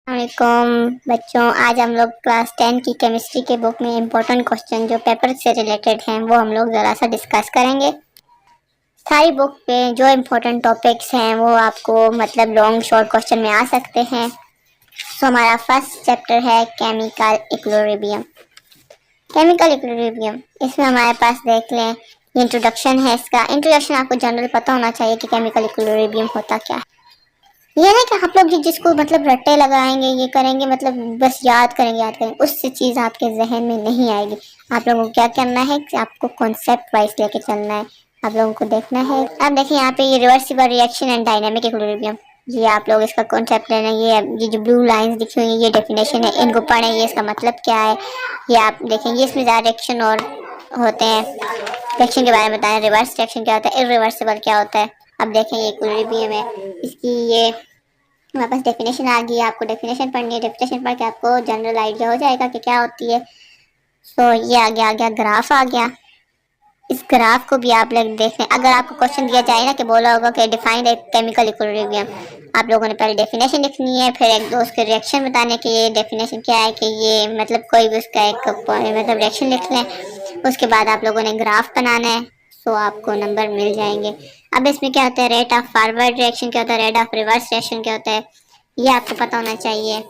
वालेकुम बच्चों, आज हम लोग क्लास 10 की केमिस्ट्री के बुक में इम्पोर्टेंट क्वेश्चन जो पेपर से रिलेटेड हैं वो हम लोग ज़रा सा डिस्कस करेंगे। सारी बुक पे जो इम्पोर्टेंट टॉपिक्स हैं वो आपको मतलब लॉन्ग शॉर्ट क्वेश्चन में आ सकते हैं। तो हमारा फर्स्ट चैप्टर है केमिकल इक्विलिब्रियम। केमिकल इक्विलिब्रियम इसमें हमारे पास देख लें, इंट्रोडक्शन है। इसका इंट्रोडक्शन आपको जनरल पता होना चाहिए कि केमिकल इक्विलिब्रियम होता क्या है। ये ना कि आप लोग जिसको मतलब रट्टे लगाएंगे, ये करेंगे, मतलब बस याद करेंगे, उससे चीज़ आपके जहन में नहीं आएगी। आप लोगों को क्या करना है कि आपको कॉन्सेप्ट वाइज लेके चलना है। आप लोगों को देखना है, आप देखिए यहाँ पे ये reversible reaction and dynamic equilibrium, ये आप लोग इसका कॉन्सेप्ट लेना। ये जो ब्लू लाइंस दिखी हुई है ये डेफिनेशन है, इनको पढ़ें, ये इसका मतलब क्या है ये आप देखेंगे। इसमें ज़्यादा रिएक्शन और होते हैं, रिएक्शन के बारे में बताएं। रिवर्स रिएक्शन क्या होता है, इरिवर्सिबल क्या होता है। अब देखें ये इक्विलिब्रियम है, इसकी ये हमारे पास डेफिनेशन आ गई है। आपको डेफिनेशन पढ़नी है, डेफिनेशन पढ़ के आपको जनरल आइडिया हो जाएगा कि क्या होती है। तो ये आ गया ग्राफ आ गया। इस ग्राफ को भी आप लोग देख लें। अगर आपको क्वेश्चन दिया जाए ना कि बोला होगा कि डिफाइन ए केमिकल इक्विलिब्रियम, आप लोगों ने पहले डेफिनेशन लिखनी है, फिर एक दो उसके रिएक्शन बताने के ये डेफिनेशन क्या है कि ये मतलब कोई भी उसका एक मतलब रिएक्शन लिख लें। उसके बाद आप लोगों ने ग्राफ बनाना है, तो आपको नंबर मिल जाएंगे। अब इसमें क्या होता है, रेट ऑफ फॉरवर्ड रिएक्शन क्या होता है, रेट ऑफ रिवर्स रिएक्शन क्या होता है, ये आपको पता होना चाहिए।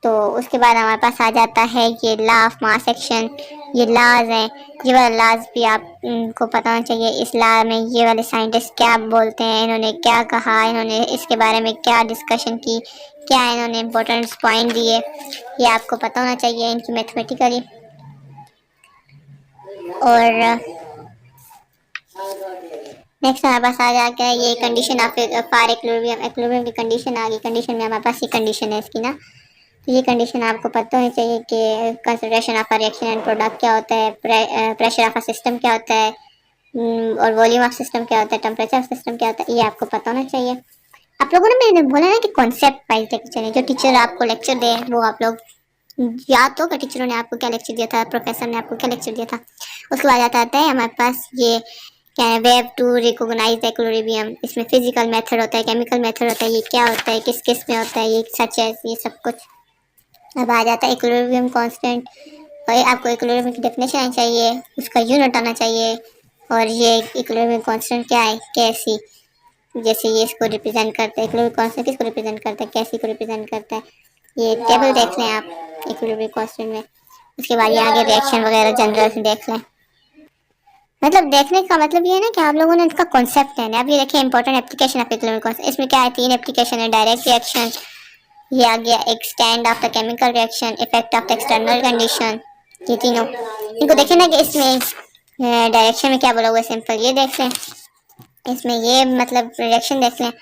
तो उसके बाद हमारे पास आ जाता है ये लॉ ऑफ मास एक्शन। ये लॉज हैं, ये वाला लॉज भी आपको पता होना चाहिए। इस लॉ में ये वाले साइंटिस्ट क्या बोलते हैं, इन्होंने क्या कहा, इन्होंने इसके बारे में क्या डिस्कशन की, क्या इन्होंने इम्पोर्टेंट पॉइंट दिए, ये आपको पता होना चाहिए इनकी मैथमेटिकली। और नेक्स्ट हमारे पास आ जाता है ये condition of for equilibrium. Equilibrium की कंडीशन आ गई। कंडीशन में हमारे पास ये कंडीशन है इसकी ना, तो ये कंडीशन आपको पता होनी चाहिए कि concentration of a reaction and product क्या होता है, प्रेशर ऑफ अ सिस्टम क्या होता है, और वॉल्यूम ऑफ सिस्टम क्या होता है, टेम्परेचर ऑफ सिस्टम क्या होता है, ये आपको पता होना चाहिए। आप लोगों ने मैंने बोला ना कि कॉन्सेप्ट वाइज लेके चले। जो टीचर आपको लेक्चर दे वो आप लोग याद तो कि टीचरों ने आपको क्या लेक्चर दिया था, प्रोफेसर ने आपको क्या लेक्चर दिया था। उसके बाद आता है हमारे पास ये क्या है, वेब टू रिकॉग्नाइज इक्विलिब्रियम। इसमें फिजिकल मेथड होता है, केमिकल मेथड होता है, ये क्या होता है, किस किस में होता है, ये सच है, ये सब कुछ। अब आ जाता है इक्विलिब्रियम कांस्टेंट, और आपको इक्विलिब्रियम की डेफिनेशन आनी चाहिए, उसका यूनिट आना चाहिए। और ये इक्विलिब्रियम कांस्टेंट क्या है, कैसी, जैसे ये इसको रिप्रेजेंट करता है, इक्विलिब्रियम कांस्टेंट किसको रिप्रेजेंट करता है, कैसी को रिप्रेजेंट करता है। ये टेबल देख लें आप इक्विलिब्रियम कांस्टेंट में। उसके बाद ये आगे रिएक्शन वगैरह जनरल से देख लें। मतलब देखने का मतलब ये है ना कि आप लोगों ने इसका कॉन्सेप्ट है ना। अब ये देखिए important application of equilibrium constant. इसमें क्या है, तीन एप्लीकेशन है। डायरेक्ट रिएक्शन, ये आ गया extend of the chemical reaction, effect of the external condition, ये तीनों। इनको देखें ना कि इसमें डायरेक्शन में क्या बोला हुआ है, सिंपल ये देख लें। इसमें ये मतलब रिएक्शन देख लें,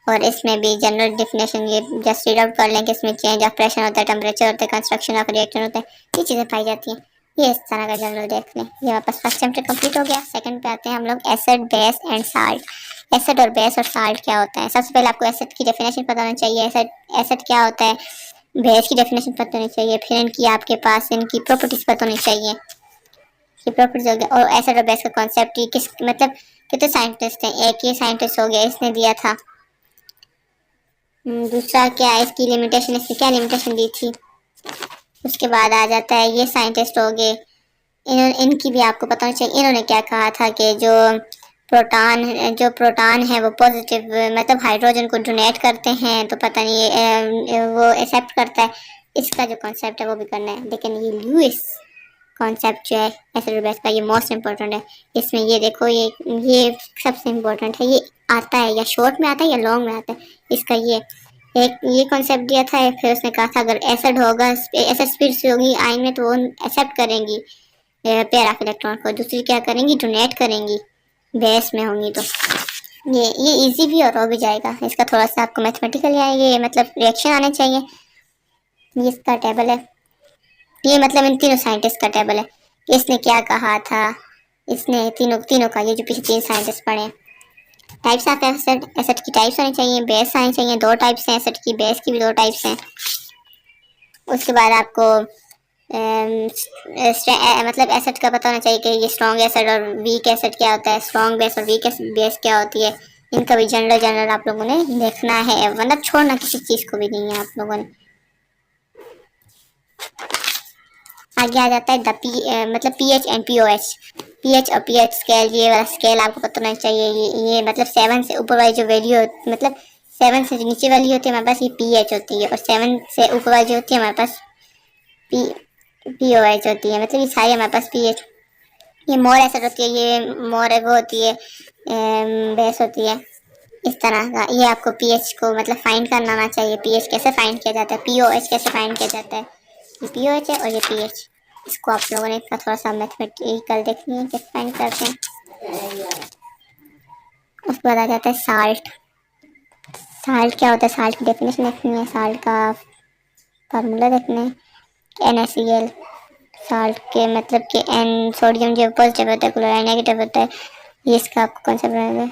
और इसमें भी जनरल डेफिनेशन ये जस्ट रीड आउट कर लें कि इसमें चेंज ऑफ प्रेशर होता है, टेम्परेचर होता है, कंस्ट्रक्शन ऑफ रिएक्टर होता है, ये चीज़ें पाई जाती हैं। ये इस तरह का जनरल देख लें। ये वापस फर्स्ट चैप्टर कंप्लीट हो गया। सेकंड पे आते हैं हम लोग, acid, base and salt. Acid और बेस और साल्ट क्या होता है। सबसे पहले आपको एसिड की डेफिनेशन पता होना चाहिए। एसिड एसिड क्या होता है, बेस की डेफिनेशन पता होनी चाहिए, फिर इनकी आपके पास इनकी प्रॉपर्टीज पता होनी चाहिए। ये प्रॉपर्टीज हो गया। और एसिड और बेस का कॉन्सेप्ट ये किस मतलब कितने साइंटिस्ट हैं, एक ही साइंटिस्ट हो गया, इसने दिया था। दूसरा क्या है, इसकी लिमिटेशन, इसकी क्या लिमिटेशन दी थी। उसके बाद आ जाता है ये साइंटिस्ट हो गए, इनकी भी आपको पता होना चाहिए। इन्होंने क्या कहा था कि जो प्रोटॉन है वो पॉजिटिव मतलब हाइड्रोजन को डोनेट करते हैं, तो पता नहीं वो एक्सेप्ट करता है। इसका जो कॉन्सेप्ट है वो भी करना है। लेकिन ये लुइस कॉन्सेप्ट जो है एसिड और बेस का, ये मोस्ट इम्पोर्टेंट है। इसमें ये देखो, ये सबसे इम्पोर्टेंट है। ये आता है या शॉर्ट में आता है या लॉन्ग में आता है। इसका ये कॉन्सेप्ट दिया था। फिर उसने कहा था अगर एसिड होगा, एसिड स्पीड से होगी आयन में, तो वो एक्सेप्ट करेंगी पेयर ऑफ इलेक्ट्रॉन को, दूसरी क्या करेंगी, डोनेट करेंगी बेस में होंगी। तो ये इजी भी और हो भी जाएगा। इसका थोड़ा सा आपको मैथमेटिकल ये मतलब रिएक्शन आने चाहिए। ये इसका टेबल है, ये मतलब इन तीनों साइंटिस्ट का टेबल है कि इसने क्या कहा था। इसने तीनों तीनों का, ये जो पीछे तीन साइंटिस्ट पढ़े हैं। टाइप्स ऑफ एसिड, एसिड की टाइप्स होनी चाहिए, बेस आनी चाहिए। दो टाइप्स हैं एसिड की, बेस की भी दो टाइप्स हैं। उसके बाद आपको मतलब एसिड का पता होना चाहिए कि ये स्ट्रॉन्ग एसिड और वीक एसिड क्या होता है, स्ट्रॉन्ग बेस और वीक बेस क्या होती है। इनका भी जनरल जनरल आप लोगों ने देखना है, वरना छोड़ना किसी चीज को भी नहीं है आप लोगों ने। आगे आ जाता है मतलब पीएच एंड पीओएच। पीएच और पीएच स्केल, ये वाला स्केल आपको पता होना चाहिए। ये मतलब 7 से ऊपर वाली जो वैल्यू मतलब 7 से नीचे वाली होती है हमारे पास, ये पीएच होती है, और 7 से ऊपर वाली जो होती है हमारे पास पी पीओएच होती है। मतलब ये सारी हमारे पास पीएच। ये मोर एसिड होती है, ये मोर वो होती है बेस होती है, इस तरह का। ये आपको पीएच को मतलब फाइंड करना आना चाहिए। पीएच कैसे फाइंड किया जाता है, पीओएच कैसे फाइंड किया जाता है। ये पीओएच है और ये पीएच, इसको आप लोगों ने इसका थोड़ा सा मैथमेटिकल देखनी है कैसे फाइंड करते हैं। उसके बाद आ जाता है साल्ट। साल्ट क्या होता है, साल्ट की डेफिनेशन देखनी है, साल्ट का फार्मूला देखना है। NaCl, साल्ट के मतलब कि N सोडियम जो पॉजिटिव होता है, क्लोराइड नेगेटिव होता है। ये इसका आपको कॉन्सेप्ट रहेगा।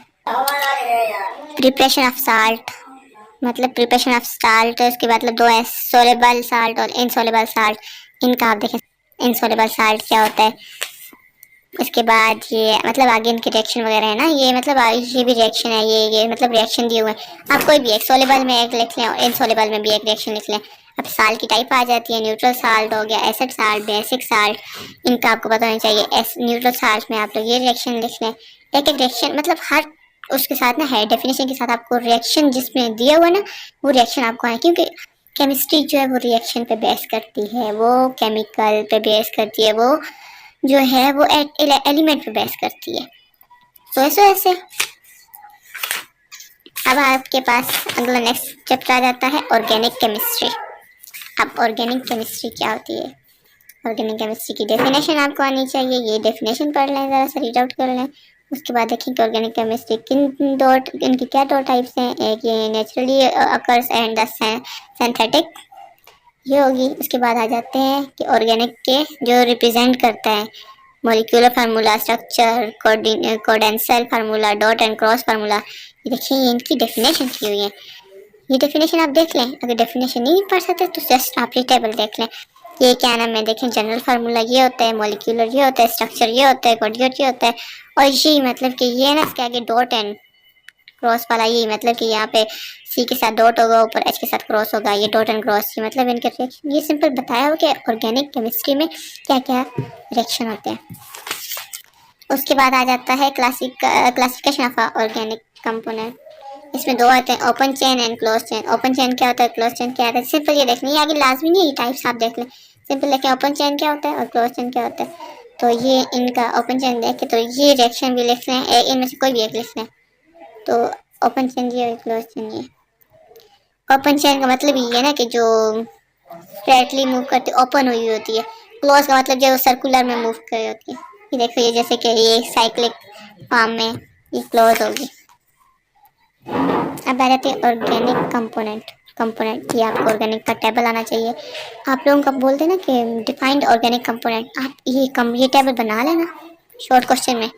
प्रिपरेशन ऑफ साल्ट, मतलब प्रिपरेशन ऑफ साल्ट, उसके बाद मतलब दो है, सोलेबल साल्ट और इनसोलेबल साल्ट। इनका आप देखें इनसोलेबल साल्ट क्या होता है। इसके बाद ये मतलब आगे इनके रिएक्शन वगैरह है ना, ये मतलब ये भी रिएक्शन है, ये मतलब रिएक्शन दिए हुए हैं। आप कोई भी एक सोलेबल में एक लिख लें और इनसोलेबल में भी एक रिएक्शन लिख लें। अब साल्ट की टाइप आ जाती है, न्यूट्रल साल्ट हो गया, एसिड साल्ट, बेसिक साल्ट। इनका आपको पता होना चाहिए। न्यूट्रल साल्ट में आप लोग ये रिएक्शन लिख लें। एक एक रिएक्शन मतलब हर उसके साथ ना है डेफिनेशन के साथ आपको रिएक्शन जिसमें दिया हुआ ना वो रिएक्शन आपको है, क्योंकि केमिस्ट्री जो है वो रिएक्शन पे बेस करती है, वो केमिकल पे बेस करती है, वो जो है वो एलिमेंट पे बेस करती है। तो ऐसे अब आपके पास अगला नेक्स्ट चैप्टर आ जाता है ऑर्गेनिक केमिस्ट्री। अब ऑर्गेनिक केमिस्ट्री क्या होती है, ऑर्गेनिक केमिस्ट्री की डेफिनेशन आपको आनी चाहिए। ये डेफिनेशन पढ़ लें, ज़रा सा रीड आउट कर लें। उसके बाद देखें कि ऑर्गेनिक केमिस्ट्री इनकी क्या दो टाइप्स हैं। एक ये naturally occurs and the synthetic, ये होगी। उसके बाद आ जाते हैं कि ऑर्गेनिक के जो रिप्रेजेंट करता है molecular formula, structure, condensed formula, dot and cross formula. ये देखिए ये इनकी डेफिनेशन की हुई है। ये डेफिनेशन आप देख लें, अगर डेफिनेशन नहीं पढ़ सकते तो जस्ट आप ये टेबल देख लें। ये क्या नाम है देखें, जनरल फार्मूला ये होता है, मॉलिक्यूलर ये होता है, स्ट्रक्चर ये होता है, कोऑर्डिनेट ये होता है, और ये मतलब कि ये ना इसके आगे डॉट एंड क्रॉस वाला, ये मतलब कि यहाँ पे सी के साथ डॉट होगा, ऊपर एच के साथ क्रॉस होगा, ये डॉट एंड क्रॉस। ये मतलब इनके रिएक्शन ये सिंपल बताया हो कि ऑर्गेनिक केमिस्ट्री में क्या क्या रिएक्शन होते हैं। उसके बाद आ जाता है क्लासिफिकेशन ऑफ ऑर्गेनिक कंपोनेंट। इसमें दो आते हैं, open chain and close chain. Open chain क्या होता है, क्लोज चेन क्या होता है, सिंपल ये देखनी है, आगे लाजमी नहीं, ये टाइप्स आप देख लें। सिंपल देखें ओपन चेन क्या होता है और क्लोज चेन क्या होता है। तो ये इनका ओपन चेन देखे तो ये रिएक्शन भी लिख लें, इनमें से कोई भी एक लिख लें। तो ओपन चेन ये और क्लोज चेन ये। ओपन चेन का मतलब ये है ना कि जो स्ट्रेटली मूव करती ओपन हुई होती है। क्लोज का मतलब जो सर्कुलर में मूव कर रही होती है। ये देखो ये जैसे कि ये साइक्लिक फॉर्म में ये क्लोज होगी। अब आ जाते हैं ऑर्गेनिक कंपोनेंट ये आपको ऑर्गेनिक का टेबल आना चाहिए। आप लोगों का बोलते हैं ना कि डिफाइंड ऑर्गेनिक कंपोनेंट, आप ये टेबल बना लेना शॉर्ट क्वेश्चन में,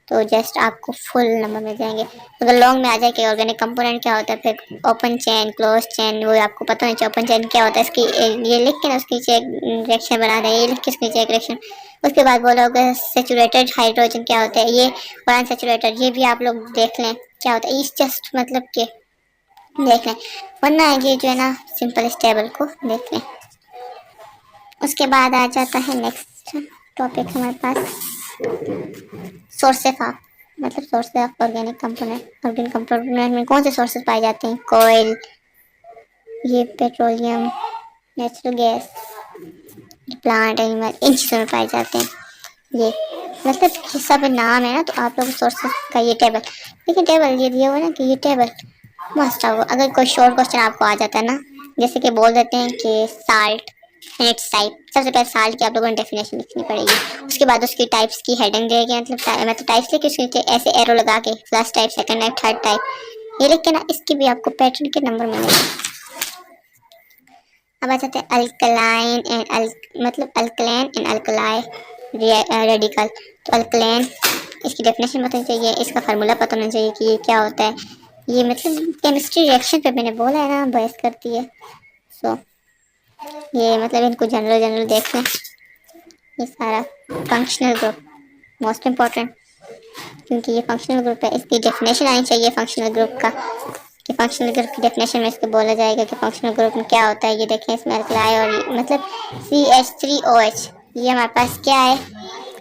तो जस्ट आपको फुल नंबर मिल जाएंगे। अगर लॉन्ग में आ जाए कि ऑर्गेनिक कंपोनेंट क्या होता है, फिर ओपन चेन, क्लोज चेन, वो आपको पता नहीं चाहिए ओपन चेन क्या होता है। इसकी ये लिख के ना उसके नीचे एक रिएक्शन बना दें, ये लिख के उसके नीचे एक रिएक्शन। उसके बाद बोलोगे सेचुरेटेड हाइड्रोजन क्या होता है, ये और अनसेचुरेटेड, ये भी आप लोग देख लें क्या होता है। इस जस्ट मतलब के देख लें, वरना ये जो है ना सिंपल इस टेबल को देख लें। उसके बाद आ जाता है नेक्स्ट टॉपिक हमारे पास सोर्सेस ऑफ मतलब sources of organic component. Organic component में कौन से सोर्सेस पाए जाते हैं, कोयल, ये petroleum, natural gas, plant, animal, इन चीज़ों में पाए जाते हैं। ये मतलब सब नाम है ना, तो आप लोग सोर्सेस का ये टेबल देखिए। टेबल ये दिया हुआ ना कि ये टेबल मस्ट होगा। अगर कोई शॉर्ट क्वेश्चन आपको आ जाता है ना, जैसे कि बोल देते हैं कि साल्ट इट्स टाइप, सबसे पहले साल्ट की आप लोगों ने डेफिनेशन लिखनी पड़ेगी। उसके बाद उसकी टाइप्स की हेडिंग देगी, मतलब टाइप्स लिख के उसके नीचे ऐसे एरो लगा के first type, second type, third type ये लिख के ना, इसके भी आपको पैटर्न के नंबर मिलेंगे। अब आ जाते हैं अल्कलाइन एंड मतलब अल्कलैन एंड अल्कलाई रेडिकल। तो अल्कलैन इसकी डेफिनेशन बतानी चाहिए, इसका फार्मूला पता होना चाहिए कि ये क्या होता है। ये मतलब केमिस्ट्री रिएक्शन पे मैंने बोला है ना बहस करती है। सो ये मतलब इनको जनरल देख लें। ये सारा फंक्शनल ग्रुप मोस्ट इम्पोर्टेंट। क्योंकि ये फंक्शनल ग्रुप है। इसकी डेफिनेशन आनी चाहिए फंक्शनल ग्रुप का, कि फंक्शनल ग्रुप की डेफिनेशन में इसको बोला जाएगा कि फंक्शनल ग्रुप में क्या होता है। ये देखें इसमें अल्कलाई और मतलब CH3OH, ये हमारे पास क्या है,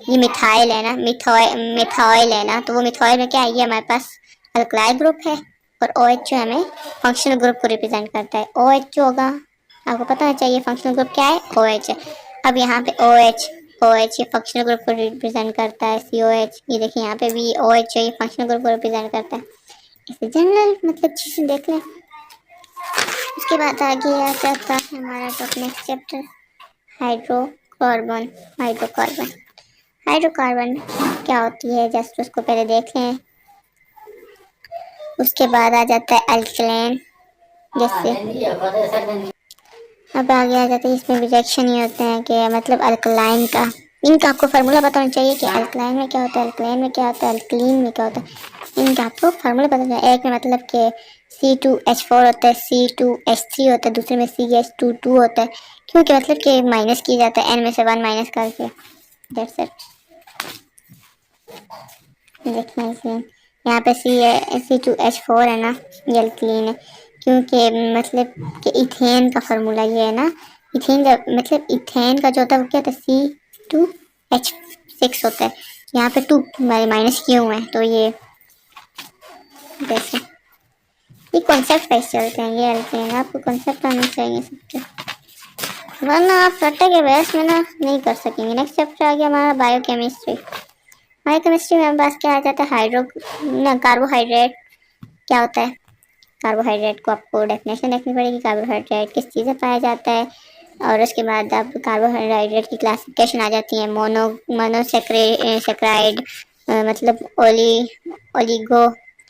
ये मिथाइल है ना, मिथाइल है ना, तो वो मिथाइल में क्या है, ये हमारे पास अल्कलाई ग्रुप है। और OH जो हमें फंक्शनल ग्रुप को रिप्रेजेंट करता है। OH जो होगा आपको पता होना चाहिए फंक्शनल ग्रुप क्या है, OH है। अब यहाँ पे OH ये फंक्शनल ग्रुप को रिप्रेजेंट करता है। COH, ये देखिए यहाँ पे भी OH ये फंक्शनल ग्रुप को रिप्रेजेंट करता है। इसे जनरल मतलब चीज़ें देख लें। उसके बाद आगे आ जाता है हमारा top next chapter, hydrocarbon. Hydrocarbon hydrocarbon क्या होती है, जस्ट उसको पहले देख लें। उसके बाद आ जाता है अल्कलेन, जैसे अब आगे आ जाता है, इसमें रिजेक्शन ही होते हैं कि मतलब अल्कलाइन का, इनका आपको फार्मूला पता होना चाहिए कि अल्कलाइन में क्या होता है, अल्कलाइन में क्या होता है, अल्कलीन में क्या होता है, इनका आपको फार्मूला पता होना चाहिए। एक में मतलब कि C2H4 होता है, C2H3 होता है, दूसरे में CH22 होता है, क्योंकि मतलब कि माइनस किया जाता है N में से 1 माइनस करके। That's it. देखिए इसमें यहाँ पे C2H4 है ना, ये अल्कलीन है, क्योंकि मतलब कि इथेन का फार्मूला ये है ना, इथेन का मतलब इथेन का जो होता है वो क्या होता है, C2H6 होता है। यहाँ पे 2 माइनस किए हुए हैं, तो ये जैसे ये कॉन्सेप्ट वाइज चलते हैं। ये अल्केन आपको कॉन्सेप्ट आना चाहिए सबके, वरना आप रट्टे के बेस में ना नहीं कर सकेंगे। नेक्स्ट चैप्टर आ गया हमारा बायोकेमिस्ट्री। बायोकेमिस्ट्री में हमारे पास क्या आ जाता है, कार्बोहाइड्रेट क्या होता है। कार्बोहाइड्रेट को आपको डेफिनेशन देखनी पड़ेगी, कार्बोहाइड्रेट किस चीज़ से पाया जाता है। और उसके बाद आप कार्बोहाइड्रेट की क्लासिफिकेशन आ जाती है, मोनोसेक्राइड मतलब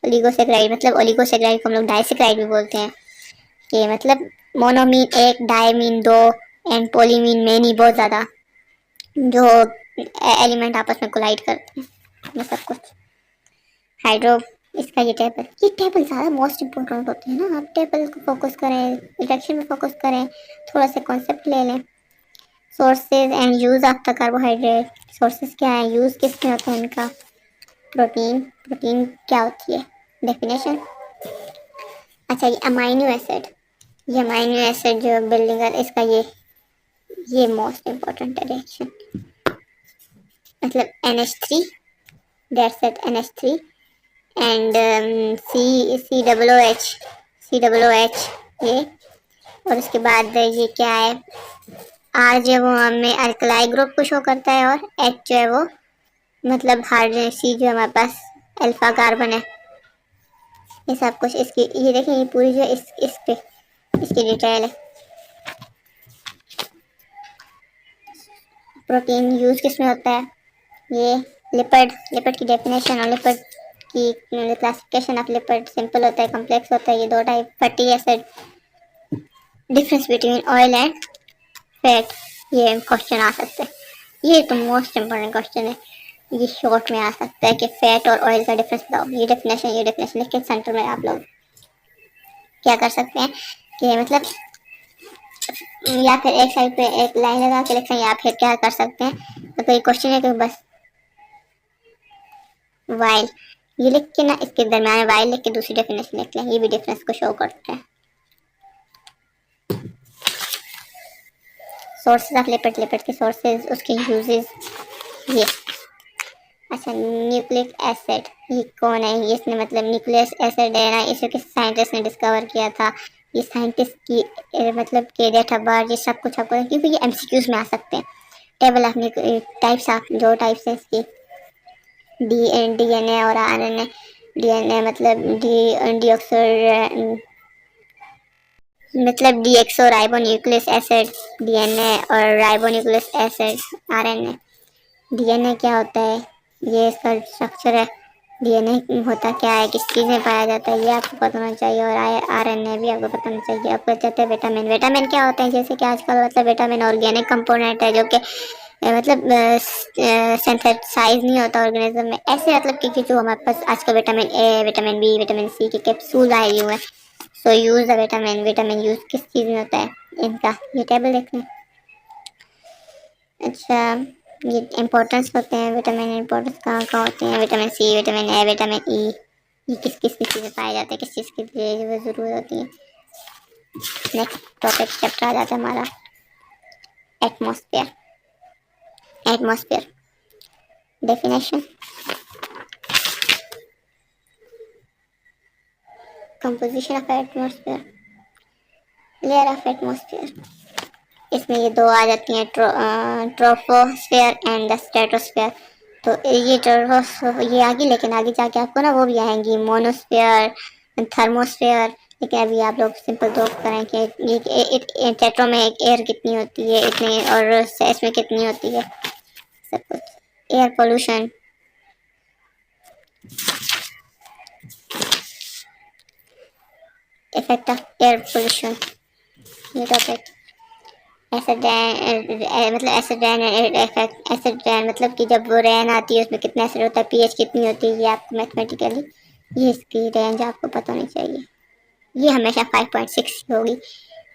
ओलिगोसेक्राइड, मतलब ओलिगोसेक्राइड को हम लोग डाइसेक्राइड भी बोलते हैं, कि मतलब मोनोमीन 1, डायमीन 2 एंड पोलीमीन मेनी बहुत ज़्यादा जो एलिमेंट आपस में कोलाइड करते हैं, ये सब कुछ। हाइड्रो इसका ये टेबल ज़्यादा मोस्ट इम्पोर्टेंट होते हैं ना, आप टेबल को फोकस करें, रिडक्शन में फोकस करें, थोड़ा सा कॉन्सेप्ट ले लें। Sources and use of the carbohydrate, sources क्या है, यूज़ किस में होते हैं इनका। प्रोटीन क्या होती है, डेफिनेशन। अच्छा ये अमाइनो एसिड, ये अमाइनो एसिड जो बिल्डिंग है इसका ये मोस्ट इम्पोर्टेंट है रिएक्शन, मतलब NH3, that's it NH3 and COOH ये। और उसके बाद ये क्या है, R जो है वो हमें अल्कलाई ग्रुप को शो करता है, और H जो है वो मतलब हाइड्रोजन, C जो हमारे पास अल्फा कार्बन है। ये सब कुछ इसकी, ये देखें ये पूरी जो इस पे इसकी डिटेल है। प्रोटीन यूज किस में होता है, ये लिपिड की डेफिनेशन और लिपिड की क्लासिफिकेशन ऑफ लिपिड, सिंपल होता है, कॉम्प्लेक्स होता है, ये दो type. Fatty acid, difference between oil and fat, ये क्वेश्चन आ सकते हैं, ये तो मोस्ट इम्पोर्टेंट क्वेश्चन है। ये शॉर्ट में आ सकता है कि फैट और ऑयल का डिफरेंस बताओ, ये डेफिनेशन लिख के सेंटर में आप लोग क्या कर सकते हैं कि मतलब या फिर एक साइड पे एक लाइन लगा के लिखें, या फिर क्या कर सकते हैं, तो कोई क्वेश्चन है कि बस वाइल ये लिख के ना इसके दरम्यान वाइल लिख के दूसरी डेफिनेशन लिख लें, ये भी डिफरेंस को शो करता है। सोर्सेज ऑफ लिपिड के सोर्सेज, उसके यूजेस ये। अच्छा न्यूक्लिक एसिड ये कौन है, ये इसने मतलब न्यूक्लियस एसिड है ना, इसे किस साइंटिस्ट ने डिस्कवर किया था, ये साइंटिस्ट की मतलब के डेट ऑफ बर्थ, ये सब कुछ आपको, क्योंकि ये MCQs में आ सकते हैं। टेबल ऑफ टाइप्स ऑफ, जो टाइप्स है इसकी, DNA और RNA। DNA मतलब डीएक्सो राइबोन्यूक्लिक एसिड, DNA और राइबोन्यूक्लिक एसिड RNA। DNA क्या होता है, ये इसका स्ट्रक्चर है। DNA होता क्या है, किस चीज़ में पाया जाता है, ये आपको पता होना चाहिए। और RNA भी आपको पता होना चाहिए। आपको कहते हैं विटामिन क्या होते हैं, जैसे कि आजकल मतलब विटामिन ऑर्गेनिक कंपोनेंट है, जो कि मतलब सिंथेसाइज नहीं होता ऑर्गेनिज्म में, ऐसे मतलब कि जो हमारे पास आजकल vitamin A, vitamin B, vitamin C के कैप्सूल आए हुए हैं। So use the vitamin use किस चीज़ में होता है, इनका ये टेबल देखना। अच्छा ये इम्पोर्टेंस होते हैं, विटामिन इम्पोर्टेंस कहाँ कहाँ होते हैं, vitamin C, vitamin A, vitamin E, ये किस किस चीज़ में पाए जाते हैं, किस चीज़ की ज़रूरत होती है। नेक्स्ट टॉपिक चैप्टर आ जाता है हमारा atmosphere. Atmosphere definition, composition of atmosphere, layer of atmosphere. इसमें ये दो आ जाती हैं, ट्रोपोस्फेयर एंड द स्ट्रेटोस्फेयर। तो ये आगे, लेकिन आगे जाके आपको ना वो भी आएंगी, मोनोस्फेयर, थर्मोस्फेयर। लेकिन अभी आप लोग सिंपल तो करें कि ये टेट्रो में एयर कितनी होती है इतनी, और इसमें कितनी होती है, सब कुछ। Air pollution, effect of air pollution, ये टॉपिक। एसिड मतलब एसिड रैन इफेक्ट, एसिड रैन मतलब कि जब वो रैन आती है उसमें कितना एसिड होता है, पीएच कितनी होती है, ये आपको मैथमेटिकली ये इसकी रेंज आपको पता होनी चाहिए। ये हमेशा 5.6 होगी,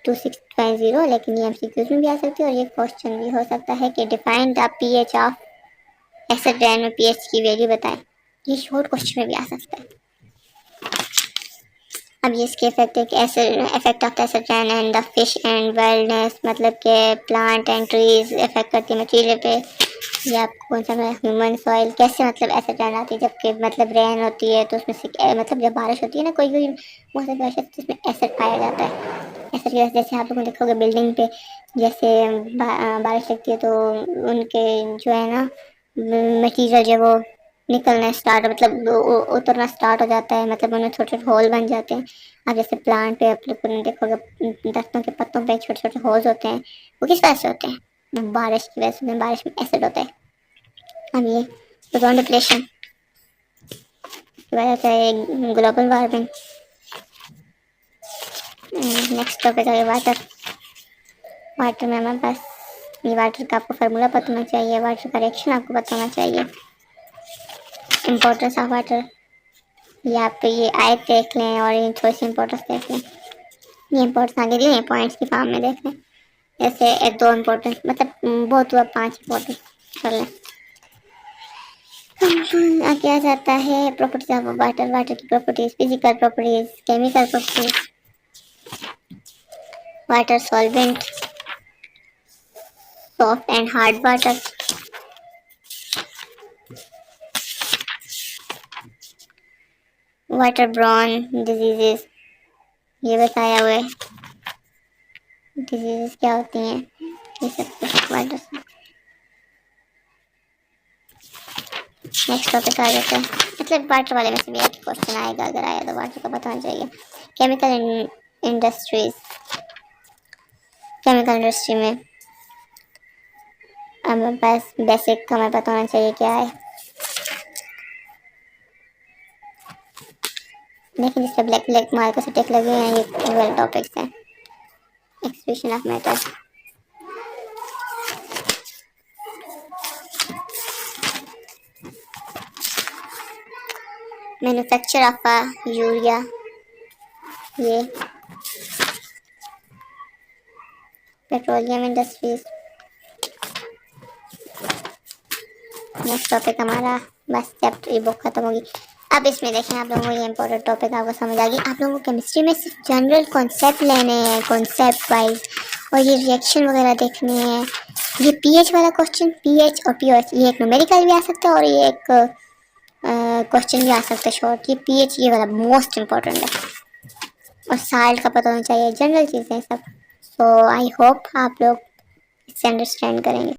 26.0, लेकिन ये एमसीक्यूज में भी आ सकती है और ये क्वेश्चन भी हो सकता है कि define the pH of acid rain में पीएच की वैल्यू बताएं। ये शॉर्ट क्वेश्चन में भी आ सकता है। अब ये इसके इफेक्ट है कि effect of acid rain and the fish and wildness, मतलब के प्लांट एंड ट्रीज इफेक्ट करती है मटीरियल पे। ये आपको कौन सा ह्यूमन सॉइल कैसे, मतलब एसिड रैन आती है जबकि मतलब रेन होती है तो उसमें से मतलब जब बारिश होती है ना, कोई कोई मौसम की वजह से उसमें एसिड पाया जाता है। एसिड की वजह से जैसे आप लोग देखोगे बिल्डिंग पे जैसे बारिश लगती है तो उनके जो है ना मटीरियल जो वो निकलना स्टार्ट, मतलब उतरना स्टार्ट हो जाता है, मतलब उनमें छोटे छोटे होल बन जाते हैं। अब जैसे प्लांट पे आप लोग देखोगे दरख्तों के पत्तों पे छोटे छोटे होल्स होते हैं, वो किस वजह से होते हैं, बारिश की वजह से, बारिश में एसिड होता है। अब ये ओजोन डिप्लेशन की वजह से ग्लोबल वार्मिंग। नेक्स्ट टॉपिक है वाटर। वाटर में हमारे पास ये वाटर का आपको फार्मूला पता होना चाहिए, वाटर का रिएक्शन आपको पता होना चाहिए, इम्पोर्टेंस ऑफ वाटर, ये आप ये आयत देख लें और ये थोड़ी सी इम्पोर्टेंस देख लें। ये इम्पोर्टेंस आगे दी है पॉइंट्स की फॉर्म में देख लें, जैसे एक दो इम्पोर्टेंस मतलब बहुत हुआ 5 इम्पोर्टेंस कर लें। आगे आ जाता है प्रॉपर्टीज ऑफ वाटर, वाटर की properties, physical properties, chemical properties, water solvent, soft and hard water, water borne diseases, ये बताया हुआ है डिजीजेस क्या होती हैं, ये सब कुछ वाटर से। नेक्स्ट टॉपिक आ जाता है, मतलब वाटर वाले में से भी एक क्वेश्चन आएगा, अगर आया तो वाटर का पता होना चाहिए। केमिकल इंडस्ट्रीज, केमिकल इंडस्ट्री में हमारे पास बेसिक हमें पता होना चाहिए क्या है। लेकिन जिससे ब्लैक ब्लैक मार्कर से टिक लगे हैं ये वेल टॉपिक्स हैं। Expression of matter, manufacture of urea, ये पेट्रोलियम इंडस्ट्रीज। नेक्स्ट टॉपिक हमारा बस चैप्टर, ये बुक खत्म होगी। अब इसमें देखें आप लोगों को ये इंपॉर्टेंट टॉपिक आपको समझ आ गई। आप लोगों को केमिस्ट्री में सिर्फ जनरल कॉन्सेप्ट लेने हैं, कॉन्सेप्ट वाइज, और ये रिएक्शन वगैरह देखने हैं। ये पीएच वाला क्वेश्चन, पीएच और पीओएच, ये एक न्यूमेरिकल भी आ सकता है और ये एक क्वेश्चन भी आ सकता है शॉर्ट। ये पीएच ये वाला मोस्ट इम्पोर्टेंट है, और साल्ट का पता होना चाहिए, जनरल चीज़ें सब। सो आई होप आप लोग इससे अंडरस्टैंड करेंगे।